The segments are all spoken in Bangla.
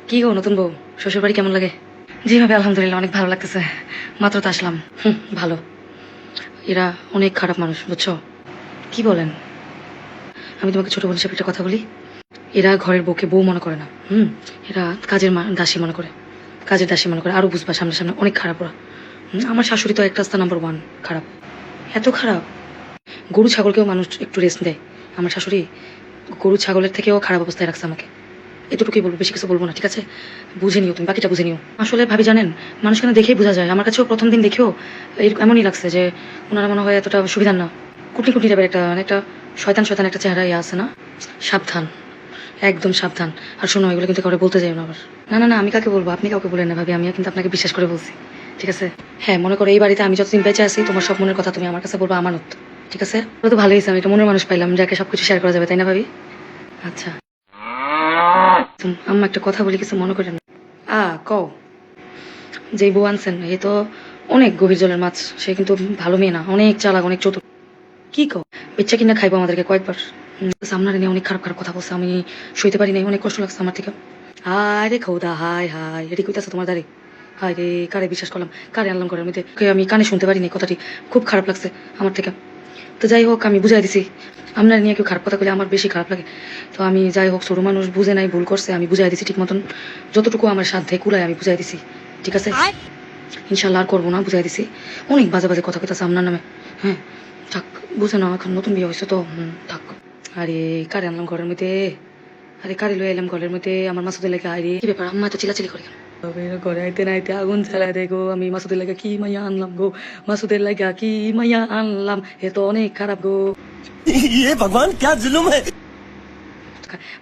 কি গো নতুন বউ, শ্বশুর বাড়ি কেমন লাগে? যেভাবে আলহামদুলিল্লাহ অনেক ভালো লাগতেছে। মাত্র তো আসলাম। ভালো। এরা অনেক খারাপ মানুষ, বুঝছো? কি বলেন? আমি তোমাকে ছোট বোন হিসেবে একটা কথা বলি। এরা ঘরের বউকে বউ মনে করে না। এরা কাজের দাসী মনে করে, কাজের দাসী মনে করে। আরো বুঝবা সামনে সামনে অনেক খারাপ ওরা। আমার শাশুড়ি তো এক রাস্তা নাম্বার 1 খারাপ। এত খারাপ, গরু ছাগলকেও মানুষ একটু রেস্ট দেয়। আমার শাশুড়ি গরু ছাগলের থেকেও খারাপ অবস্থায় রাখছে আমাকে। এতটুকুই বলবো, বেশি কিছু বলবো না, ঠিক আছে? বুঝে নিও, তুমি বাকিটা বুঝে নিও। আসলে ভাবি জানেন, মানুষ কেন দেখেই বোঝা যায়। আমার কাছেও প্রথম দিন দেখেও এমনই লাগছে যে ওনারা মনে হয় এতটা সুবিধার না। কুটনি কুটনি টাইপের একটা মানে একটা শয়তান শয়তান একটা চেহারা ইয়ে আছে না। সাবধান, একদম সাবধান। আর শোনো, এগুলো কিন্তু কাউকে বলতে যাই না আবার। না না না, আমি কাকে বলবো? আপনি কাউকে বলেন না ভাবি, আমিও কিন্তু আপনাকে বিশ্বাস করে বলছি, ঠিক আছে? হ্যাঁ, মনে করো এই বাড়িতে আমি যতদিন বেঁচে আছি, তোমার সব মনের কথা তুমি আমার কাছে বলবো আমানত, ঠিক আছে? ওটা তো ভালোই হয়েছে, আমি একটা মনের মানুষ পাইলাম যাকে সবকিছু শেয়ার করা যাবে, তাই না ভাবি? আচ্ছা আম্মা, একটা কথা বলি, কিছু মনে করেন না। কও। যেই বউ আনছেন এ তো অনেক গভীর জলের মাছ। সে কিন্তু ভালো মেয়ে না, অনেক চালাক, অনেক চতুর। কি কও? ইচ্ছা কিনা খাইবো আমাদেরকে কয়েকবার। সামনারে নিয়ে অনেক খারাপ খারাপ কথা বলছে, আমি সইতে পারি নাই, অনেক কষ্ট লাগছে আমার থেকে। হায় রে খৌদা, হায় হায়, এটি কইতাছে তোমার দাঁড়ি? হায় রে, কারে বিশ্বাস করলাম, কারে আনলাম ঘরের মধ্যে? আমি কানে শুনতে পারিনি কথাটি, খুব খারাপ লাগছে আমার থেকে। তো যাই হোক, আমি বুঝাই দিছি। আপনার নিয়ে কেউ খারাপ কথা বলে আমার বেশি খারাপ লাগে। তো আমি যাই হোক, ছোট মানুষ বুঝে নাই, ভুল করছে, আমি বুঝাই দিছি ঠিক মতন, যতটুকু আমার সাধ্যে কুলায় আমি বুঝাই দিছি, ঠিক আছে? ইনশাল্লাহ আর করবো না, বুঝাই দিছি। অনেক বাজে বাজে কথা কইতাছে আপনার নামে। হ্যাঁ, থাক, বুঝে না, এখন নতুন বিয়ে হয়েছে তো। থাক। আরে কারে আনলাম ঘরের মধ্যে? আরে কারে লয়ে এলাম ঘরের মধ্যে? আমার মাসুদের লেগে। আরে কি ব্যাপার, আম্মা তো চিলাচিলি করে কেন? ঘরে আইতে না আইতে আগুন জ্বালায় দেয় গো। আমি মাসুদের লাগে কি মাইয়া আনলাম গো, মাসুদের লাগে কি মাইয়া আনলাম, এ তো অনেক খারাপ গো। ये भगवान क्या जुल्म है।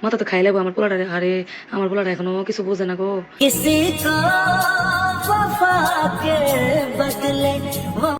মাথা তো খাইলে আমার পোলাটা। আরে আমার পোলাটা এখনো কিছু বোঝে না গো।